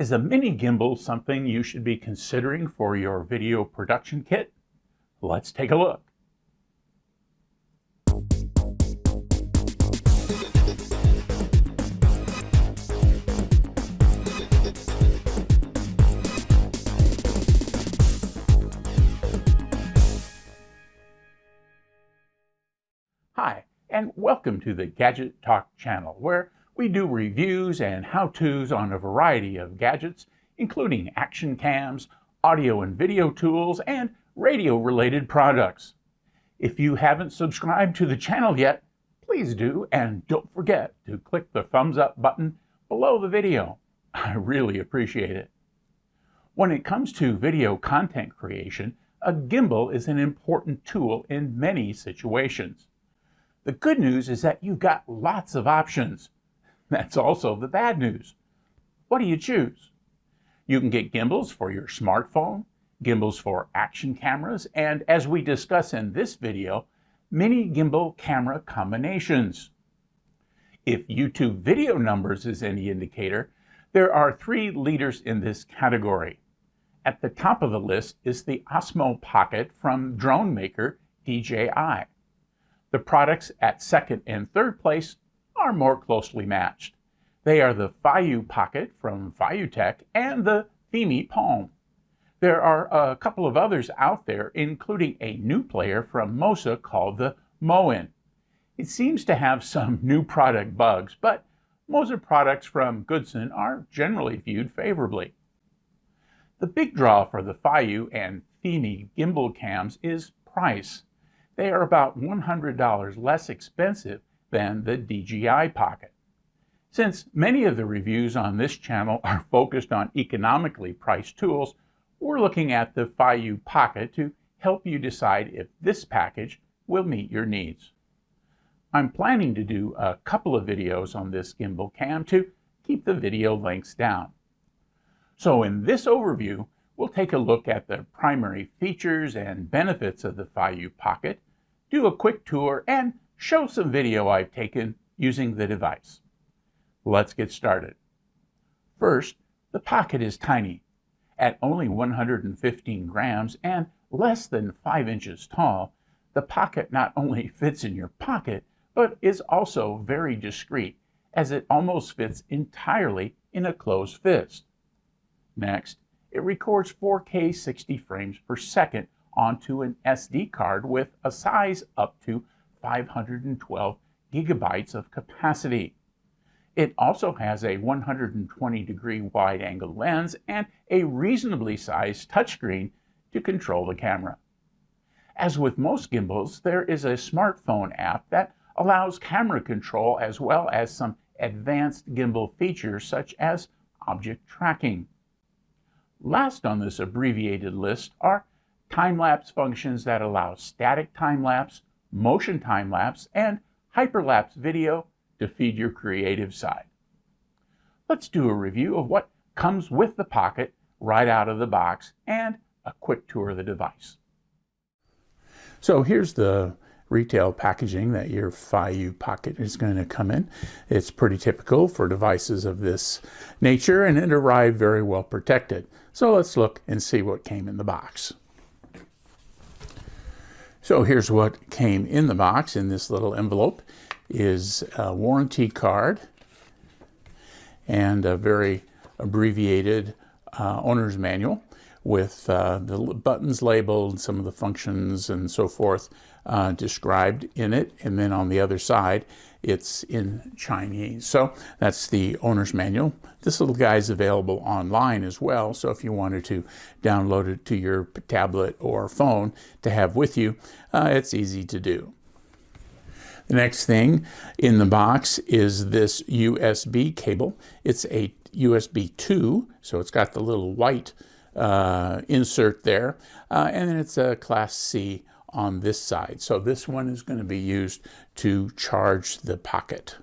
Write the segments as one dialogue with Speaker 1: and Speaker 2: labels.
Speaker 1: Is a mini gimbal something you should be considering for your video production kit? Let's take a look. Hi, and welcome to the Gadget Talk channel, where we do reviews and how-tos on a variety of gadgets, including action cams, audio and video tools, and radio-related products. If you haven't subscribed to the channel yet, please do, and don't forget to click the thumbs up button below the video. I really appreciate it. When it comes to video content creation, a gimbal is an important tool in many situations. The good news is that you've got lots of options. That's also the bad news. What do you choose? You can get gimbals for your smartphone, gimbals for action cameras, and as we discuss in this video, mini gimbal camera combinations. If YouTube video numbers is any indicator, there are 3 leaders in this category. At the top of the list is the Osma Pocket from drone maker DJI. The products at 2nd and 3rd place are more closely matched. They are the Feiyu Pocket from Feiyu and the Feiyu Palm. There are a couple of others out there, including a new player from Mosa called the Moen. It seems to have some new product bugs, but Mosa products from Goodson are generally viewed favorably. The big draw for the Feiyu and Feiyu gimbal cams is price. They are about $100 less expensive than the DJI Pocket. Since many of the reviews on this channel are focused on economically priced tools, we're looking at the Feiyu Pocket to help you decide if this package will meet your needs. I'm planning to do a couple of videos on this gimbal cam to keep the video lengths down. So in this overview, we'll take a look at the primary features and benefits of the Feiyu Pocket, do a quick tour, and show some video I've taken using the device. Let's get started. First, the Pocket is tiny. At only 115 grams and less than 5 inches tall, the Pocket not only fits in your pocket, but is also very discreet, as it almost fits entirely in a closed fist. Next, it records 4K 60 frames per second onto an SD card with a size up to 512 gigabytes of capacity. It also has a 120-degree wide-angle lens and a reasonably sized touchscreen to control the camera. As with most gimbals, there is a smartphone app that allows camera control as well as some advanced gimbal features such as object tracking. Last on this abbreviated list are time-lapse functions that allow static time-lapse, motion time-lapse, and hyperlapse video to feed your creative side. Let's do a review of what comes with the Pocket right out of the box and a quick tour of the device. So here's the retail packaging that your Feiyu Pocket is going to come in. It's pretty typical for devices of this nature, and it arrived very well protected. So let's look and see what came in the box. So here's what came in the box. In this little envelope is a warranty card and a very abbreviated owner's manual with the buttons labeled, some of the functions and so forth described in it. And then on the other side, it's in Chinese. So that's the owner's manual. This little guy is available online as well. So if you wanted to download it to your tablet or phone to have with you, it's easy to do. The next thing in the box is this USB cable. It's a USB 2, so it's got the little white insert there, and then it's a Class C on this side. So this one is going to be used to charge the Pocket.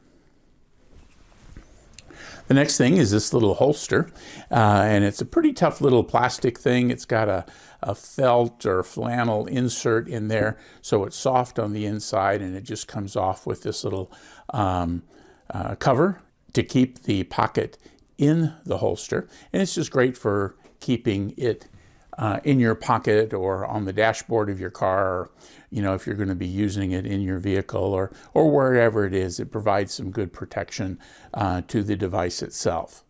Speaker 1: The next thing is this little holster, and it's a pretty tough little plastic thing. It's got a felt or flannel insert in there, so it's soft on the inside, and it just comes off with this little cover to keep the Pocket in the holster, and it's just great for keeping it in your pocket or on the dashboard of your car, or, you know, if you're going to be using it in your vehicle or wherever it is. It provides some good protection to the device itself.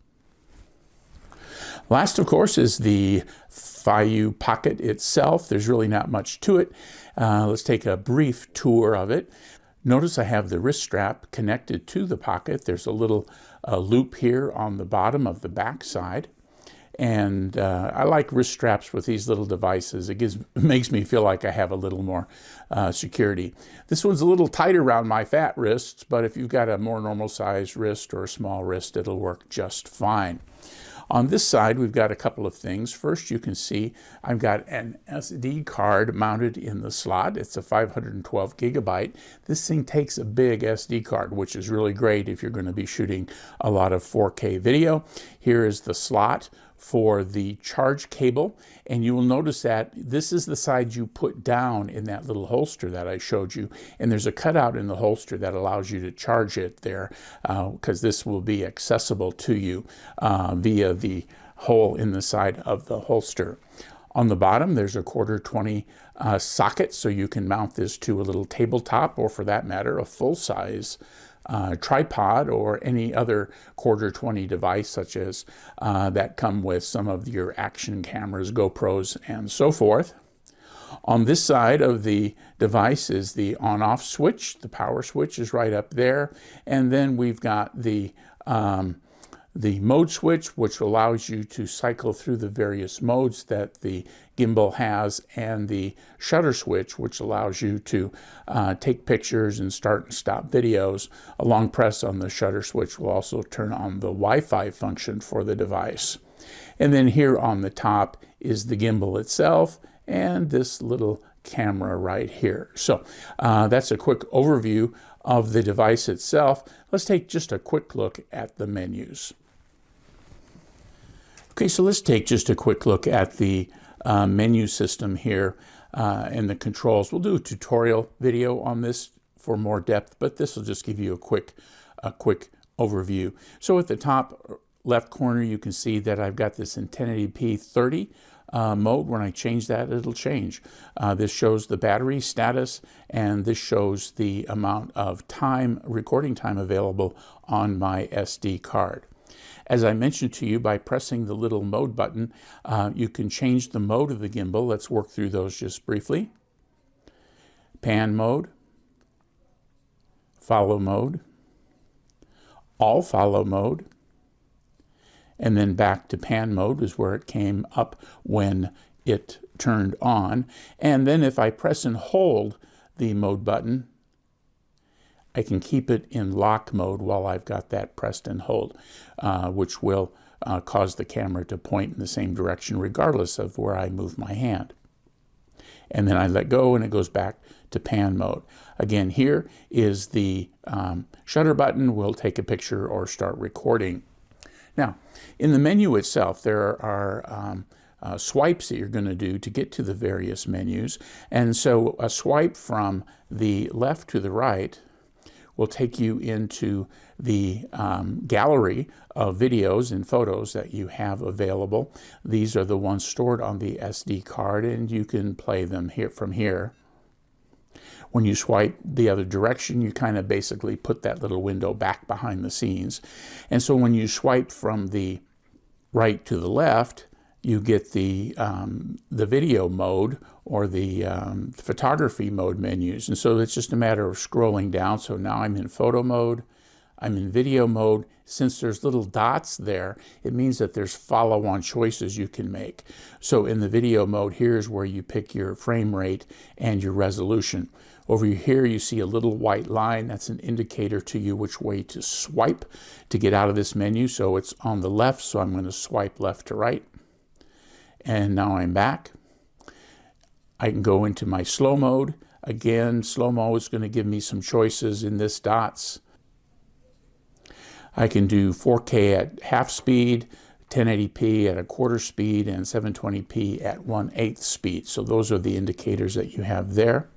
Speaker 1: Last, of course, is the Feiyu Pocket itself. There's really not much to it. Let's take a brief tour of it. Notice I have the wrist strap connected to the pocket. There's a little loop here on the bottom of the back side. And I like wrist straps with these little devices. It makes me feel like I have a little more security. This one's a little tight around my fat wrists, but if you've got a more normal sized wrist or a small wrist, it'll work just fine. On this side, we've got a couple of things. First, you can see I've got an SD card mounted in the slot. It's a 512 gigabyte. This thing takes a big SD card, which is really great if you're going to be shooting a lot of 4K video. Here is the slot for the charge cable, and you will notice that this is the side you put down in that little holster that I showed you, and there's a cutout in the holster that allows you to charge it there, because this will be accessible to you via the hole in the side of the holster. On the bottom, there's a 1/4-20 socket, so you can mount this to a little tabletop, or for that matter, a full-size tripod or any other 1/4-20 device, such as that come with some of your action cameras, GoPros, and so forth. On this side of the device is the on-off switch. The power switch is right up there. And then we've got the mode switch, which allows you to cycle through the various modes that the gimbal has, and the shutter switch, which allows you to take pictures and start and stop videos. A long press on the shutter switch will also turn on the Wi-Fi function for the device. And then here on the top is the gimbal itself and this little camera right here. So that's a quick overview of the device itself. Let's take just a quick look at the menus. Okay, so let's take just a quick look at the menu system here and the controls. We'll do a tutorial video on this for more depth, but this will just give you a quick overview. So at the top left corner, you can see that I've got this in 1080p 30 mode. When I change that, it'll change. This shows the battery status, and this shows the amount of recording time available on my SD card. As I mentioned to you, by pressing the little mode button, you can change the mode of the gimbal. Let's work through those just briefly. Pan mode, follow mode, all follow mode, and then back to pan mode is where it came up when it turned on. And then if I press and hold the mode button, I can keep it in lock mode while I've got that pressed and hold, which will cause the camera to point in the same direction regardless of where I move my hand. And then I let go and it goes back to pan mode. Again, here is the shutter button. We'll take a picture or start recording. Now, in the menu itself, there are swipes that you're going to do to get to the various menus. And so a swipe from the left to the right will take you into the gallery of videos and photos that you have available. These are the ones stored on the SD card, and you can play them from here. When you swipe the other direction, you kind of basically put that little window back behind the scenes. And so when you swipe from the right to the left, you get the video mode or the photography mode menus. And so it's just a matter of scrolling down. So now I'm in photo mode, I'm in video mode. Since there's little dots there, it means that there's follow-on choices you can make. So in the video mode, here's where you pick your frame rate and your resolution. Over here, you see a little white line. That's an indicator to you which way to swipe to get out of this menu. So it's on the left, so I'm going to swipe left to right. And now I'm back. I can go into my slow mode. Again, slow-mo is going to give me some choices in this dots. I can do 4K at half speed, 1080p at a quarter speed, and 720p at 1/8 speed. So those are the indicators that you have there.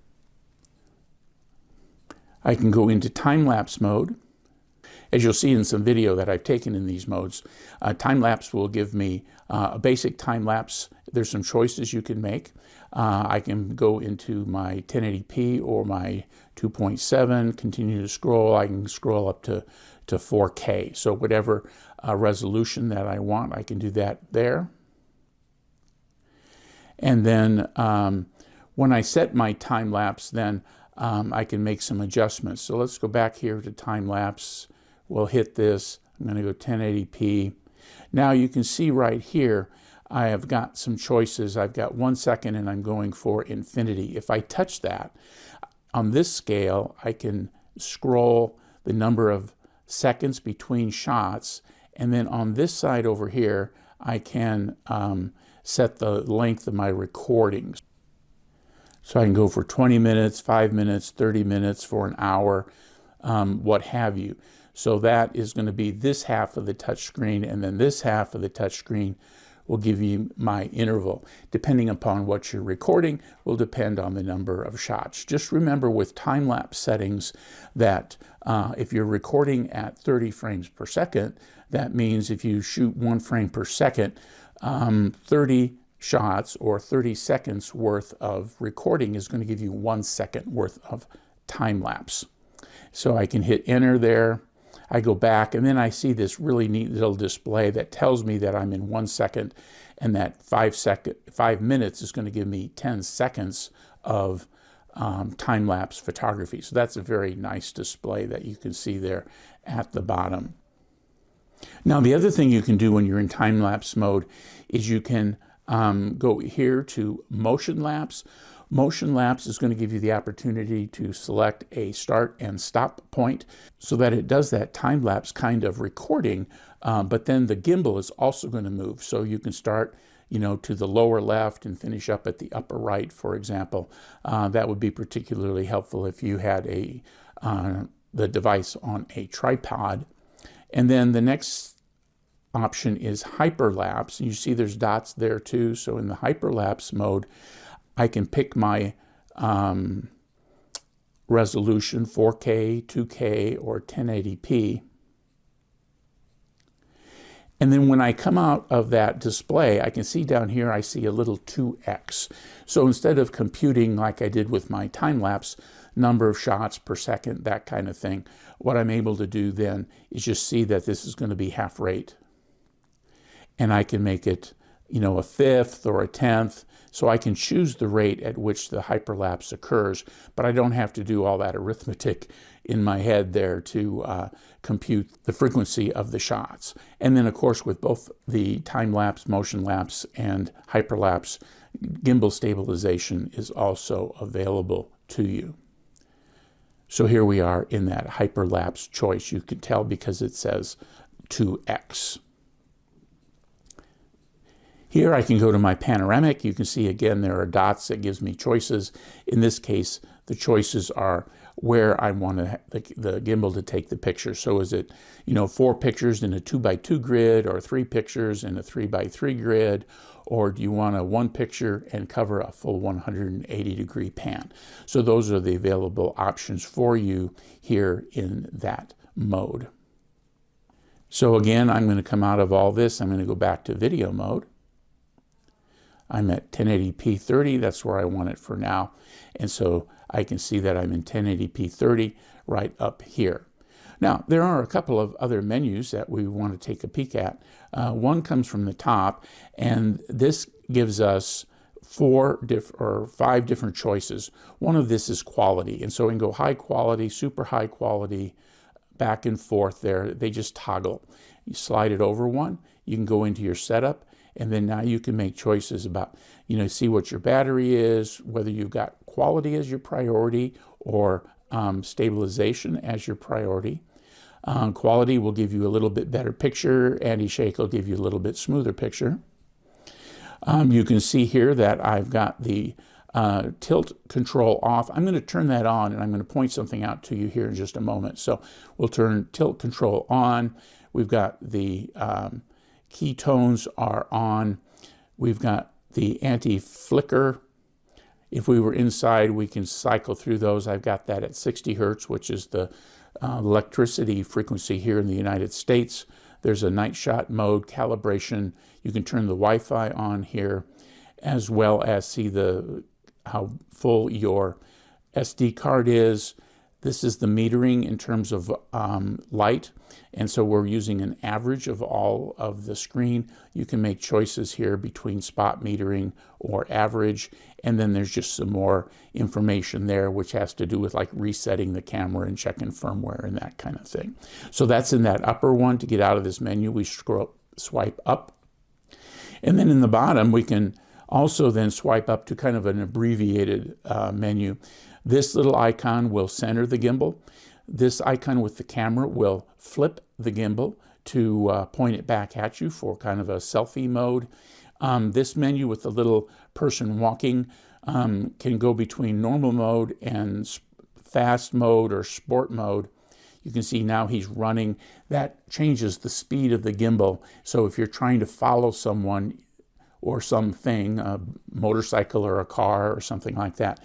Speaker 1: I can go into time-lapse mode. As you'll see in some video that I've taken in these modes, time-lapse will give me a basic time-lapse. There's some choices you can make. I can go into my 1080p or my 2.7, continue to scroll. I can scroll up to 4K. So whatever resolution that I want, I can do that there. And then when I set my time-lapse, then I can make some adjustments. So let's go back here to time-lapse. We'll hit this. I'm going to go 1080p. Now you can see right here, I have got some choices. I've got 1 second and I'm going for infinity. If I touch that, on this scale, I can scroll the number of seconds between shots. And then on this side over here, I can set the length of my recordings. So I can go for 20 minutes, 5 minutes, 30 minutes, for an hour, what have you. So that is going to be this half of the touch screen, and then this half of the touch screen will give you my interval. Depending upon what you're recording will depend on the number of shots. Just remember with time-lapse settings that if you're recording at 30 frames per second, that means if you shoot 1 frame per second, 30 shots or 30 seconds worth of recording is going to give you 1 second worth of time-lapse. So I can hit enter there. I go back and then I see this really neat little display that tells me that I'm in 1 second, and that 5 minutes is going to give me 10 seconds of time-lapse photography. So that's a very nice display that you can see there at the bottom. Now the other thing you can do when you're in time-lapse mode is you can go here to motion lapse. Motion lapse is going to give you the opportunity to select a start and stop point so that it does that time-lapse kind of recording, but then the gimbal is also going to move. So you can start, to the lower left and finish up at the upper right, for example. That would be particularly helpful if you had the device on a tripod. And then the next option is hyperlapse. You see there's dots there too. So in the hyperlapse mode, I can pick my resolution, 4K, 2K, or 1080p. And then when I come out of that display, I can see down here, I see a little 2x. So instead of computing like I did with my time-lapse, number of shots per second, that kind of thing, what I'm able to do then is just see that this is going to be half rate. And I can make it, a fifth or a tenth. So I can choose the rate at which the hyperlapse occurs, but I don't have to do all that arithmetic in my head there to compute the frequency of the shots. And then of course with both the time-lapse, motion lapse, and hyperlapse, gimbal stabilization is also available to you. So here we are in that hyperlapse choice. You can tell because it says 2x. Here I can go to my panoramic. You can see again there are dots that gives me choices. In this case, the choices are where I want the gimbal to take the picture. So is it 4 pictures in a 2x2 grid, or 3 pictures in a 3x3 grid, or do you want a 1 picture and cover a full 180-degree pan? So those are the available options for you here in that mode. So again, I'm going to come out of all this. I'm going to go back to video mode. I'm at 1080p 30, that's where I want it for now. And so I can see that I'm in 1080p 30 right up here. Now, there are a couple of other menus that we want to take a peek at. One comes from the top, and this gives us 5 different choices. One of this is quality, and so we can go high quality, super high quality, back and forth there. They just toggle. You slide it over one, you can go into your setup, and then now you can make choices about, see what your battery is, whether you've got quality as your priority or stabilization as your priority. Quality will give you a little bit better picture. Anti-shake will give you a little bit smoother picture. You can see here that I've got the tilt control off. I'm going to turn that on, and I'm going to point something out to you here in just a moment. So we'll turn tilt control on. We've got the keytones are on. We've got the anti-flicker. If we were inside, we can cycle through those. I've got that at 60 Hertz, which is the electricity frequency here in the United States. There's a night shot mode calibration. You can turn the Wi-Fi on here, as well as see how full your SD card is. This is the metering in terms of light, and so we're using an average of all of the screen. You can make choices here between spot metering or average, and then there's just some more information there which has to do with like resetting the camera and checking firmware and that kind of thing. So that's in that upper one. To get out of this menu, we swipe up, and then in the bottom we can also then swipe up to kind of an abbreviated menu. This little icon will center the gimbal. This icon with the camera will flip the gimbal to point it back at you for kind of a selfie mode. This menu with the little person walking can go between normal mode and fast mode or sport mode. You can see now he's running. That changes the speed of the gimbal. So if you're trying to follow someone or something, a motorcycle or a car or something like that,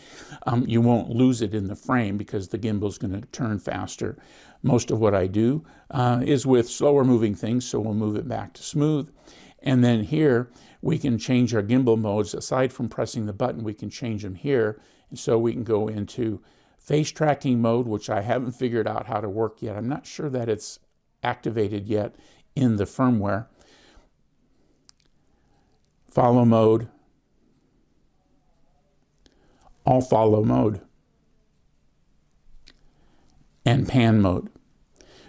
Speaker 1: you won't lose it in the frame because the gimbal is going to turn faster. Most of what I do is with slower moving things, so we'll move it back to smooth. And then here we can change our gimbal modes. Aside from pressing the button, we can change them here. And so we can go into face tracking mode, which I haven't figured out how to work yet. I'm not sure that it's activated yet in the firmware. Follow mode, all follow mode, and pan mode.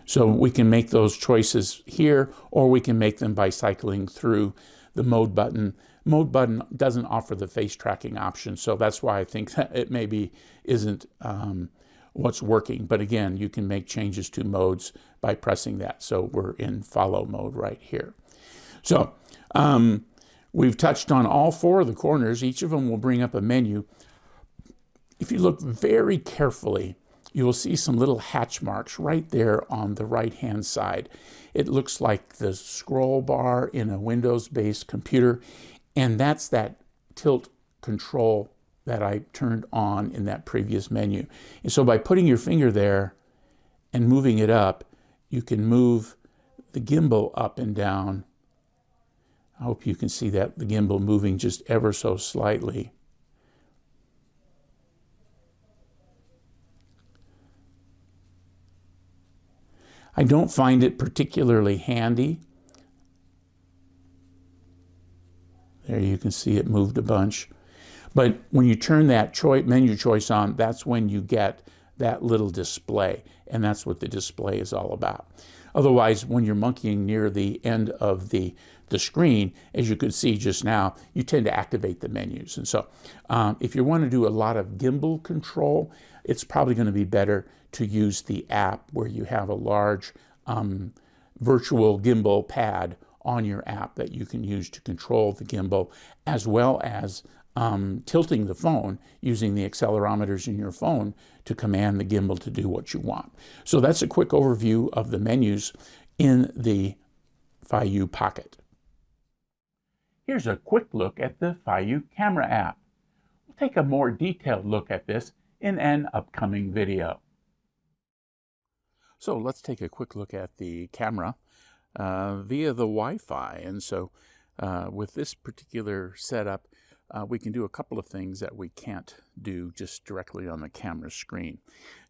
Speaker 1: So we can make those choices here, or we can make them by cycling through the mode button. Mode button doesn't offer the face tracking option, so that's why I think that it maybe isn't what's working. But again, you can make changes to modes by pressing that. So we're in follow mode right here. So we've touched on all four of the corners. Each of them will bring up a menu. If you look very carefully, you will see some little hatch marks right there on the right-hand side. It looks like the scroll bar in a Windows-based computer, and that's that tilt control that I turned on in that previous menu. And so by putting your finger there and moving it up, you can move the gimbal up and down. I hope you can see that, the gimbal moving just ever so slightly. I don't find it particularly handy. There you can see it moved a bunch. But when you turn that menu choice on, that's when you get that little display. And that's what the display is all about. Otherwise, when you're monkeying near the end of the screen, as you could see just now, you tend to activate the menus. And so if you want to do a lot of gimbal control, it's probably going to be better to use the app where you have a large virtual gimbal pad on your app that you can use to control the gimbal, as well as tilting the phone using the accelerometers in your phone to command the gimbal to do what you want. So that's a quick overview of the menus in the Feiyu Pocket. Here's a quick look at the Feiyu camera app. We'll take a more detailed look at this in an upcoming video. So let's take a quick look at the camera via the Wi-Fi. And so with this particular setup, we can do a couple of things that we can't do just directly on the camera screen.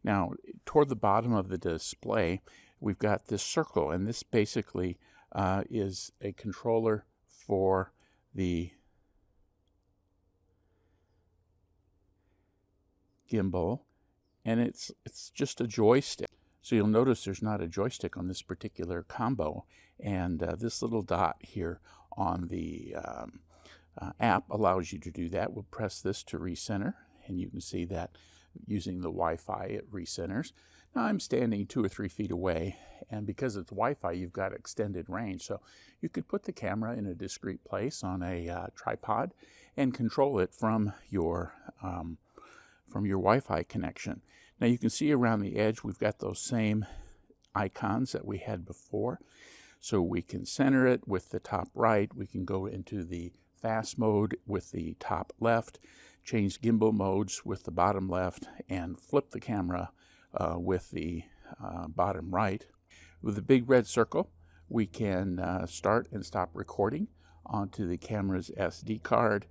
Speaker 1: Now, toward the bottom of the display, we've got this circle, and this basically is a controller for the gimbal, and it's just a joystick. So you'll notice there's not a joystick on this particular combo, and this little dot here on the app allows you to do that. We'll press this to recenter, and you can see that using the Wi-Fi it recenters. Now I'm standing 2 or 3 feet away, and because it's Wi-Fi, you've got extended range. So you could put the camera in a discrete place on a tripod and control it from your Wi-Fi connection. Now you can see around the edge we've got those same icons that we had before. So we can center it with the top right. We can go into the fast mode with the top left, change gimbal modes with the bottom left, and flip the camera with the bottom right. With the big red circle, we can start and stop recording onto the camera's SD card.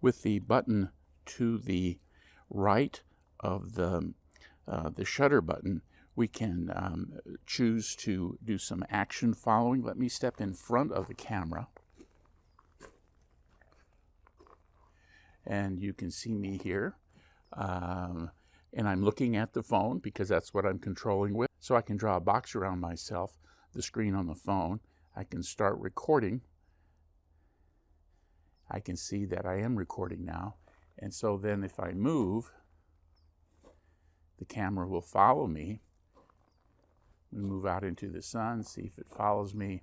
Speaker 1: With the button to the right of the shutter button, we can choose to do some action following. Let me step in front of the camera. And you can see me here. And I'm looking at the phone because that's what I'm controlling with. So I can draw a box around myself, the screen on the phone. I can start recording. I can see that I am recording now. And so then if I move, the camera will follow me. We move out into the sun, see if it follows me.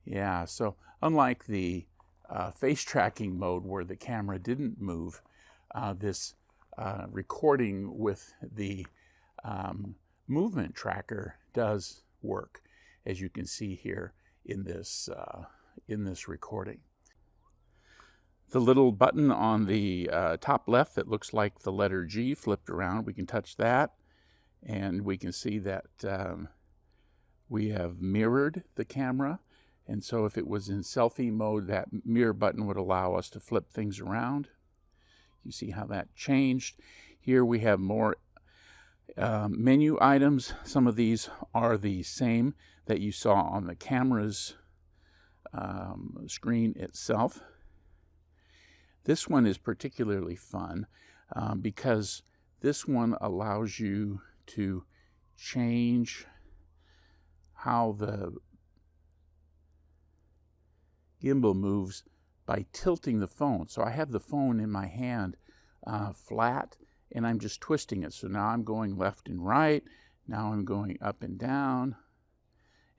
Speaker 1: Yeah, so unlike the face tracking mode where the camera didn't move, this recording with the movement tracker does work, as you can see here in this recording. The little button on the top left that looks like the letter G flipped around, we can touch that, and we can see that we have mirrored the camera. And so if it was in selfie mode, that mirror button would allow us to flip things around. You see how that changed. Here we have more menu items. Some of these are the same that you saw on the camera's screen itself. This one is particularly fun because this one allows you to change how the gimbal moves by tilting the phone. So I have the phone in my hand flat, and I'm just twisting it. So now I'm going left and right, now I'm going up and down,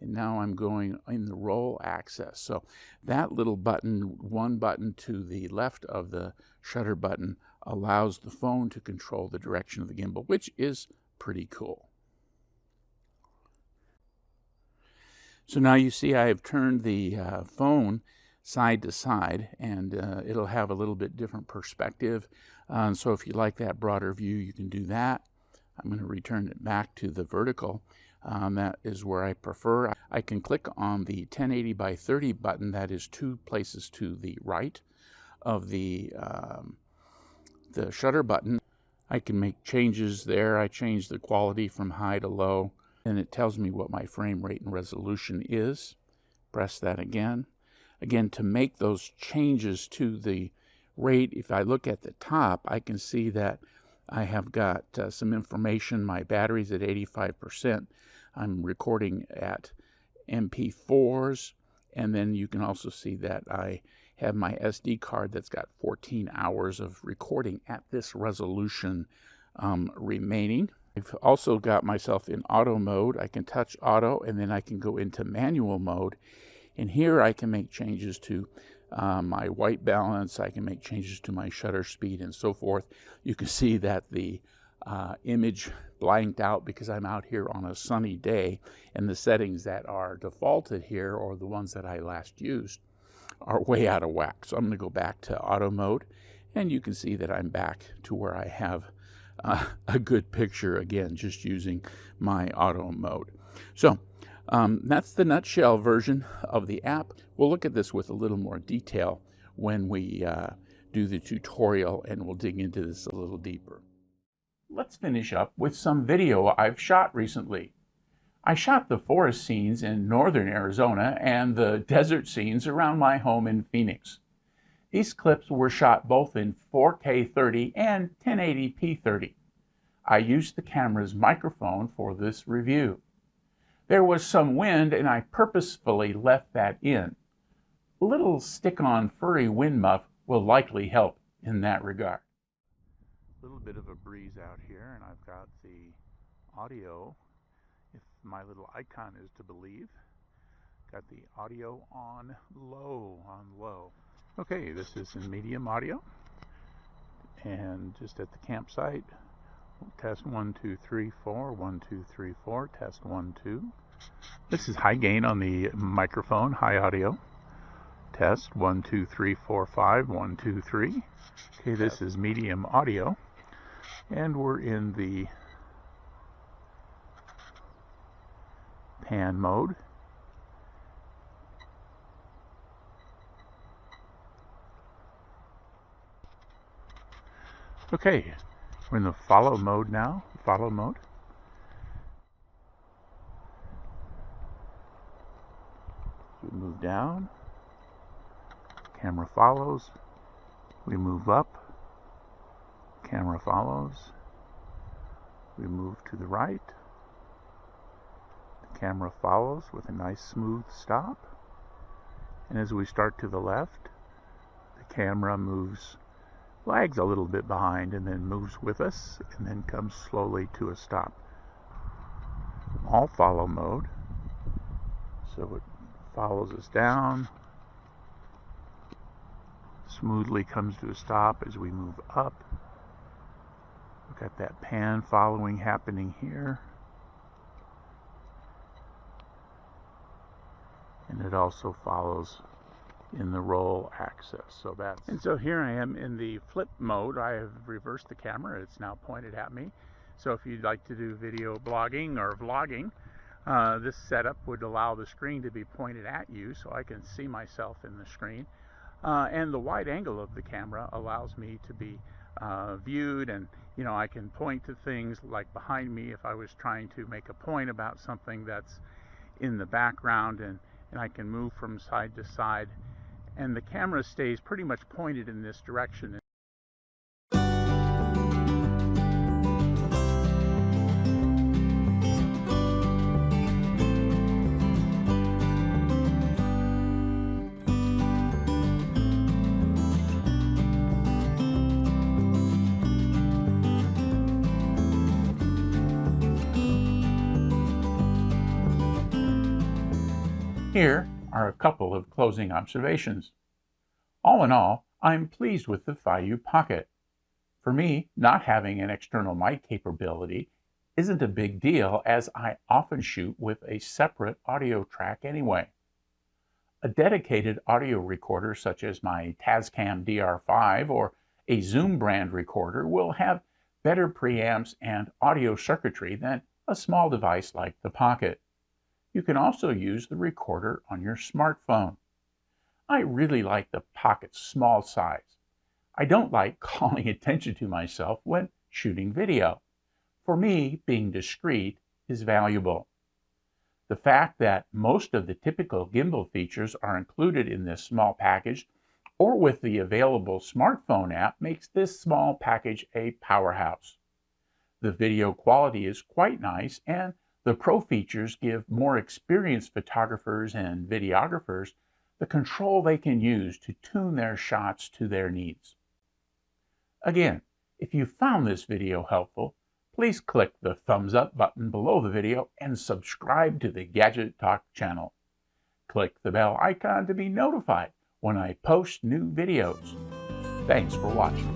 Speaker 1: and now I'm going in the roll axis. So that little button, one button to the left of the shutter button, allows the phone to control the direction of the gimbal, which is pretty cool. So now you see I have turned the phone side to side, and it'll have a little bit different perspective. So if you like that broader view, you can do that. I'm going to return it back to the vertical. That is where I prefer. I can click on the 1080 by 30 button. That is 2 places to the right of the shutter button. I can make changes there. I change the quality from high to low, and it tells me what my frame rate and resolution is. Press that again. Again, to make those changes to the rate, if I look at the top, I can see that I have got some information. My battery's at 85%. I'm recording at MP4s, and then you can also see that I have my SD card that's got 14 hours of recording at this resolution remaining. I've also got myself in auto mode. I can touch auto, and then I can go into manual mode. And here I can make changes to my white balance. I can make changes to my shutter speed and so forth. You can see that the image blanked out because I'm out here on a sunny day, and the settings that are defaulted here, or the ones that I last used, are way out of whack. So I'm going to go back to auto mode, and you can see that I'm back to where I have a good picture again, just using my auto mode. So that's the nutshell version of the app. We'll look at this with a little more detail when we do the tutorial, and we'll dig into this a little deeper. Let's finish up with some video I've shot recently. I shot the forest scenes in northern Arizona and the desert scenes around my home in Phoenix. These clips were shot both in 4K 30 and 1080p 30. I used the camera's microphone for this review. There was some wind, and I purposefully left that in. A little stick-on furry wind muff will likely help in that regard. A little bit of a breeze out here, and I've got the audio, if my little icon is to believe. Got the audio on low, Okay, this is in medium audio, and just at the campsite. Test 1, 2, 3, 4, 1, 2, 3, 4, test 1, 2. This is high gain on the microphone, high audio. Test 1, 2, 3, 4, 5, 1, 2, 3. Okay, this is medium audio, and we're in the pan mode. Okay, we're in the follow mode now. Follow mode. We move down. Camera follows. We move up. Camera follows. We move to the right. The camera follows with a nice smooth stop. And as we start to the left, the camera lags a little bit behind and then moves with us and then comes slowly to a stop. All follow mode. So it follows us down, smoothly comes to a stop as we move up. We've got that pan following happening here. And it also follows in the roll axis. And so here I am in the flip mode. I have reversed the camera. It's now pointed at me. So if you'd like to do video blogging or vlogging, this setup would allow the screen to be pointed at you so I can see myself in the screen. And the wide angle of the camera allows me to be viewed, and I can point to things like behind me if I was trying to make a point about something that's in the background, and I can move from side to side, and the camera stays pretty much pointed in this direction. Here are a couple of closing observations. All in all, I'm pleased with the Feiyu Pocket. For me, not having an external mic capability isn't a big deal, as I often shoot with a separate audio track anyway. A dedicated audio recorder such as my TASCAM DR5 or a Zoom brand recorder will have better preamps and audio circuitry than a small device like the Pocket. You can also use the recorder on your smartphone. I really like the Pocket's small size. I don't like calling attention to myself when shooting video. For me, being discreet is valuable. The fact that most of the typical gimbal features are included in this small package or with the available smartphone app makes this small package a powerhouse. The video quality is quite nice, and the Pro features give more experienced photographers and videographers the control they can use to tune their shots to their needs. Again, if you found this video helpful, please click the thumbs up button below the video and subscribe to the Gadget Talk channel. Click the bell icon to be notified when I post new videos. Thanks for watching.